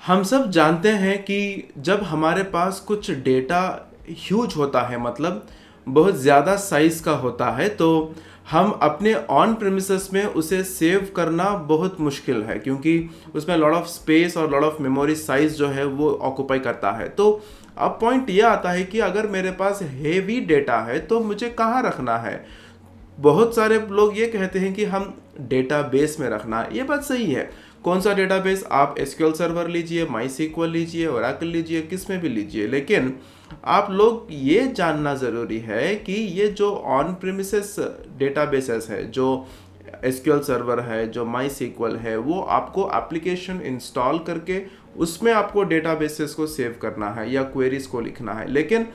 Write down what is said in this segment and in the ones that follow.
हम सब जानते हैं कि जब हमारे पास कुछ डेटा ह्यूज होता है, मतलब बहुत ज़्यादा साइज़ का होता है, तो हम अपने ऑन प्रेमिसेस में उसे सेव करना बहुत मुश्किल है, क्योंकि उसमें लॉट ऑफ स्पेस और लॉट ऑफ मेमोरी साइज जो है वो ऑक्यूपाई करता है। तो अब पॉइंट ये आता है कि अगर मेरे पास हेवी डेटा है तो मुझे कहाँ रखना है। बहुत सारे लोग ये कहते हैं कि हम डेटाबेस में रखना है। ये बात सही है। कौन सा डेटाबेस, आप एसक्यूएल सर्वर लीजिए, माई सीक्वल लीजिए, ओरेकल लीजिए, किस में भी लीजिए, लेकिन आप लोग ये जानना ज़रूरी है कि ये जो ऑन प्रीमिसेस डेटाबेसेस है, जो एसक्यूएल सर्वर है, जो माई सीक्वल है, वो आपको एप्लीकेशन इंस्टॉल करके उसमें आपको डेटाबेसेस को सेव करना है या क्वेरीज को लिखना है। लेकिन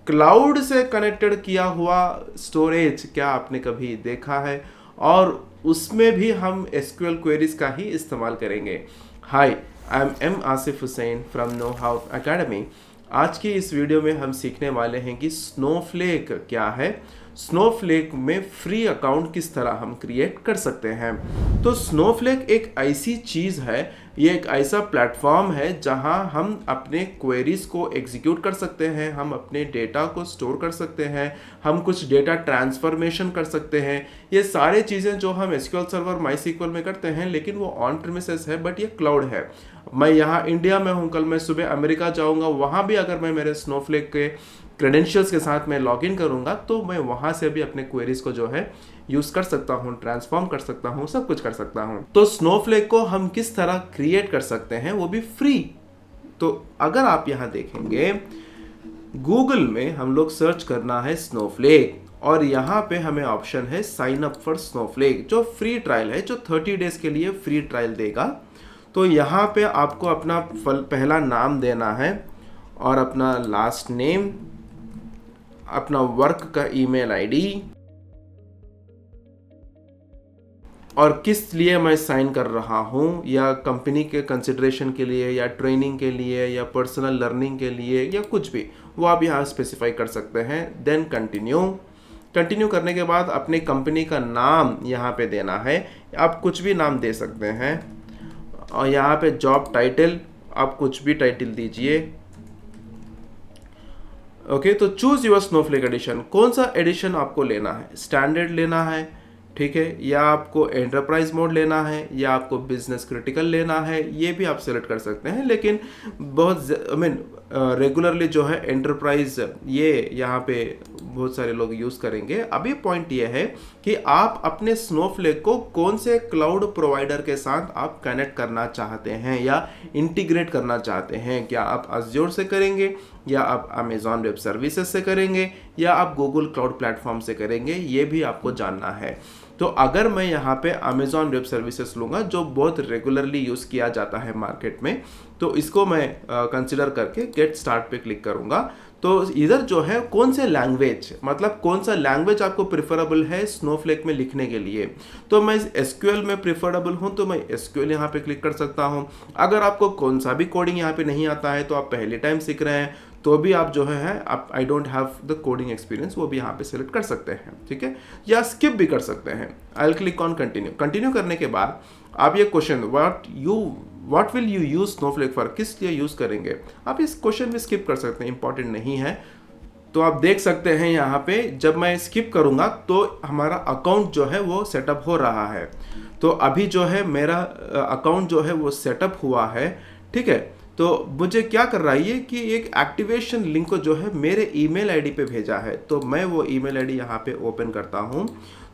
क्लाउड से कनेक्टेड किया हुआ स्टोरेज क्या आपने कभी देखा है? और उसमें भी हम एसक्यूएल क्वेरीज का ही इस्तेमाल करेंगे। Hi, I am Asif Hussain from know how academy. आज की इस वीडियो में हम सीखने वाले हैं कि स्नोफ्लेक क्या है, स्नोफ्लेक में फ्री अकाउंट किस तरह हम क्रिएट कर सकते हैं। तो स्नोफ्लेक एक ऐसी चीज़ है, ये एक ऐसा प्लेटफॉर्म है जहां हम अपने क्वेरीज को एग्जीक्यूट कर सकते हैं, हम अपने डेटा को स्टोर कर सकते हैं, हम कुछ डेटा ट्रांसफॉर्मेशन कर सकते हैं। ये सारे चीज़ें जो हम एसक्यूएल सर्वर माई सीक्वल में करते हैं, लेकिन वो ऑन प्रीमिसेस है, बट ये क्लाउड है। मैं यहाँ इंडिया में हूँ, कल मैं सुबह अमेरिका जाऊँगा, वहाँ भी अगर मैं मेरे स्नोफ्लेक के क्रेडेंशियल्स के साथ मैं लॉगिन करूंगा तो मैं वहां से भी अपने क्वेरीज को जो है यूज कर सकता हूं, ट्रांसफॉर्म कर सकता हूं, सब कुछ कर सकता हूं। तो स्नोफ्लेक को हम किस तरह क्रिएट कर सकते हैं, वो भी फ्री। तो अगर आप यहां देखेंगे, गूगल में हम लोग सर्च करना है स्नोफ्लेक, और यहाँ पे हमें ऑप्शन है साइन अप फॉर स्नोफ्लेक, जो फ्री ट्रायल है, जो 30 डेज के लिए फ्री ट्रायल देगा। तो यहाँ पे आपको अपना पहला नाम देना है और अपना लास्ट नेम, अपना वर्क का ईमेल आईडी, और किस लिए मैं साइन कर रहा हूँ, या कंपनी के कंसिडरेशन के लिए, या ट्रेनिंग के लिए, या पर्सनल लर्निंग के लिए, या कुछ भी, वो आप यहाँ स्पेसिफाई कर सकते हैं। देन कंटिन्यू करने के बाद अपने कंपनी का नाम यहाँ पे देना है, आप कुछ भी नाम दे सकते हैं। और यहाँ पे जॉब टाइटल, आप कुछ भी टाइटल दीजिए। ओके, तो चूज योर स्नोफ्लेक एडिशन। कौन सा एडिशन आपको लेना है, स्टैंडर्ड लेना है, ठीक है, या आपको एंटरप्राइज मोड लेना है, या आपको बिजनेस क्रिटिकल लेना है, ये भी आप सेलेक्ट कर सकते हैं। लेकिन बहुत रेगुलरली जो है एंटरप्राइज, ये यहाँ पे बहुत सारे लोग यूज़ करेंगे। अभी पॉइंट ये है कि आप अपने स्नोफ्लेक को कौन से क्लाउड प्रोवाइडर के साथ आप कनेक्ट करना चाहते हैं या इंटीग्रेट करना चाहते हैं। क्या आप अज्योर से करेंगे, या आप अमेजॉन वेब सर्विसेज से करेंगे, या आप गूगल क्लाउड प्लेटफॉर्म से करेंगे, ये भी आपको जानना है। तो अगर मैं यहाँ पे अमेजॉन वेब सर्विसेज लूँगा, जो बहुत रेगुलरली यूज़ किया जाता है मार्केट में, तो इसको मैं कंसिडर करके गेट स्टार्ट पे क्लिक करूँगा। तो इधर जो है कौन से लैंग्वेज, मतलब कौन सा लैंग्वेज आपको प्रिफरेबल है स्नोफ्लेक में लिखने के लिए, तो मैं एसक्यूएल में प्रिफरेबल हूँ तो मैं एसक्यूएल यहाँ पे क्लिक कर सकता हूँ। अगर आपको कौन सा भी कोडिंग यहाँ पे नहीं आता है, तो आप पहले टाइम सीख रहे हैं, तो भी आप जो है आप I don't have the coding experience, वो भी यहाँ पे सिलेक्ट कर सकते हैं, ठीक है, या स्किप भी कर सकते हैं। I will click on continue करने के बाद आप ये question what will you use Snowflake for, किस लिए यूज करेंगे, आप इस क्वेश्चन भी स्किप कर सकते हैं, इंपॉर्टेंट नहीं है। तो आप देख सकते हैं यहाँ पे जब मैं स्किप करूँगा तो हमारा अकाउंट जो है वो सेटअप हो रहा है। तो अभी जो है मेरा अकाउंट जो है वो सेटअप हुआ है, ठीक है। तो मुझे क्या कर रहा है ये कि एक एक्टिवेशन लिंक को जो है मेरे ईमेल आईडी पे भेजा है। तो मैं वो ईमेल आईडी यहाँ पे ओपन करता हूँ,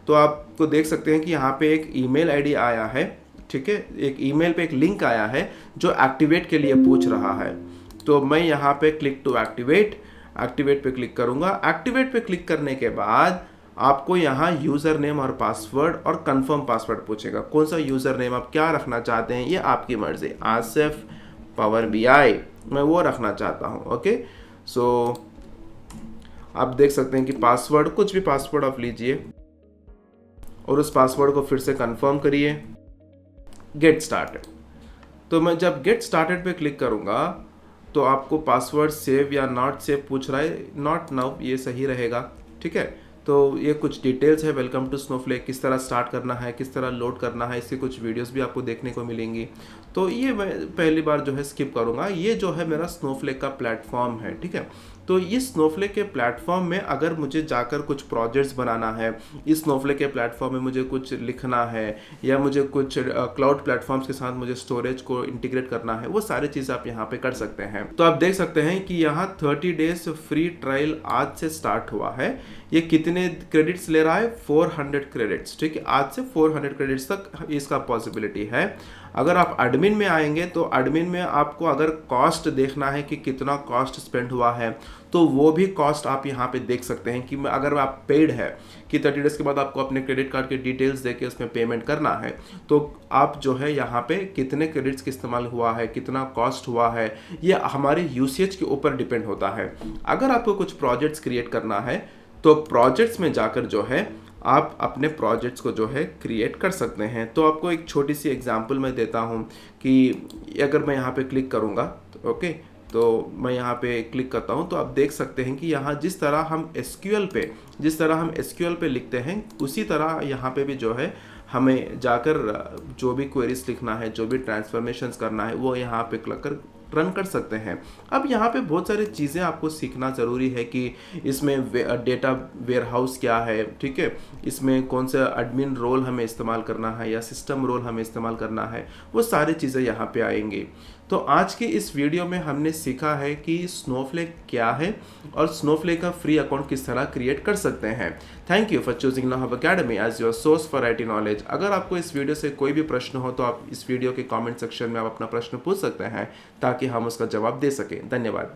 तो आपको देख सकते हैं कि यहाँ पे एक ईमेल आईडी आया है, ठीक है, एक ईमेल पे एक लिंक आया है जो एक्टिवेट के लिए पूछ रहा है। तो मैं यहाँ पे क्लिक टू एक्टिवेट पे क्लिक करूँगा। एक्टिवेट पे क्लिक करने के बाद आपको यहाँ यूज़र नेम और पासवर्ड और कंफर्म पासवर्ड पूछेगा। कौन सा यूज़र नेम आप क्या रखना चाहते हैं, ये आपकी मर्जी, आसिफ पावर BI मैं वो रखना चाहता हूँ। ओके, सो आप देख सकते हैं कि पासवर्ड, कुछ भी पासवर्ड आप लीजिए और उस पासवर्ड को फिर से कंफर्म करिए। गेट स्टार्टेड, तो मैं जब गेट स्टार्टेड पे क्लिक करूँगा तो आपको पासवर्ड सेव या नॉट सेव पूछ रहा है, नॉट नाउ ये सही रहेगा, ठीक है। तो ये कुछ डिटेल्स है, वेलकम टू स्नोफ्लेक, किस तरह स्टार्ट करना है, किस तरह लोड करना है, इसकी कुछ वीडियोस भी आपको देखने को मिलेंगी। तो ये मैं पहली बार जो है स्किप करूँगा। ये जो है मेरा स्नोफ्लेक का प्लेटफॉर्म है, ठीक है। तो इस स्नोफ्लेक के प्लेटफॉर्म में अगर मुझे जाकर कुछ प्रोजेक्ट्स बनाना है, इस स्नोफ्लेक के प्लेटफॉर्म में मुझे कुछ लिखना है, या मुझे कुछ क्लाउड प्लेटफॉर्म्स के साथ मुझे स्टोरेज को इंटीग्रेट करना है, वो सारी चीज़ें आप यहाँ पे कर सकते हैं। तो आप देख सकते हैं कि यहाँ 30 डेज फ्री ट्रायल आज से स्टार्ट हुआ है। ये कितने क्रेडिट्स ले रहा है? 400 क्रेडिट्स, ठीक है। आज से 400 क्रेडिट्स तक इसका पॉसिबिलिटी है। अगर आप एडमिन में आएंगे तो एडमिन में आपको अगर कॉस्ट देखना है कि कितना कॉस्ट स्पेंड हुआ है, तो वो भी कॉस्ट आप यहाँ पे देख सकते हैं कि अगर आप पेड है कि 30 डेज के बाद आपको अपने क्रेडिट कार्ड के डिटेल्स देके उसमें पेमेंट करना है, तो आप जो है यहाँ पे कितने क्रेडिट्स का इस्तेमाल हुआ है, कितना कॉस्ट हुआ है, ये हमारे यूसेज के ऊपर डिपेंड होता है। अगर आपको कुछ प्रोजेक्ट्स क्रिएट करना है तो प्रोजेक्ट्स में जाकर जो है आप अपने प्रोजेक्ट्स को जो है क्रिएट कर सकते हैं। तो आपको एक छोटी सी एग्जांपल मैं देता हूं कि अगर मैं यहाँ पे क्लिक करूँगा तो ओके, तो मैं यहाँ पे क्लिक करता हूँ तो आप देख सकते हैं कि यहाँ जिस तरह हम एसक्यूएल पे लिखते हैं, उसी तरह यहाँ पे भी जो है हमें जाकर जो भी क्वेरीज लिखना है, जो भी ट्रांसफॉर्मेशंस करना है, वो यहाँ पे क्लिक कर रन कर सकते हैं। अब यहाँ पे बहुत सारी चीज़ें आपको सीखना ज़रूरी है कि इसमें डेटा वेयरहाउस क्या है, ठीक है, इसमें कौन सा एडमिन रोल हमें इस्तेमाल करना है या सिस्टम रोल हमें इस्तेमाल करना है, वो सारी चीज़ें यहाँ पे आएंगी। तो आज की इस वीडियो में हमने सीखा है कि स्नोफ्लेक क्या है और स्नोफ्लेक का फ्री अकाउंट किस तरह क्रिएट कर सकते हैं। Thank you for choosing knowhow academy as your source for IT knowledge. अगर आपको इस वीडियो से कोई भी प्रश्न हो तो आप इस वीडियो के कमेंट सेक्शन में आप अपना प्रश्न पूछ सकते हैं ताकि हम उसका जवाब दे सकें। धन्यवाद।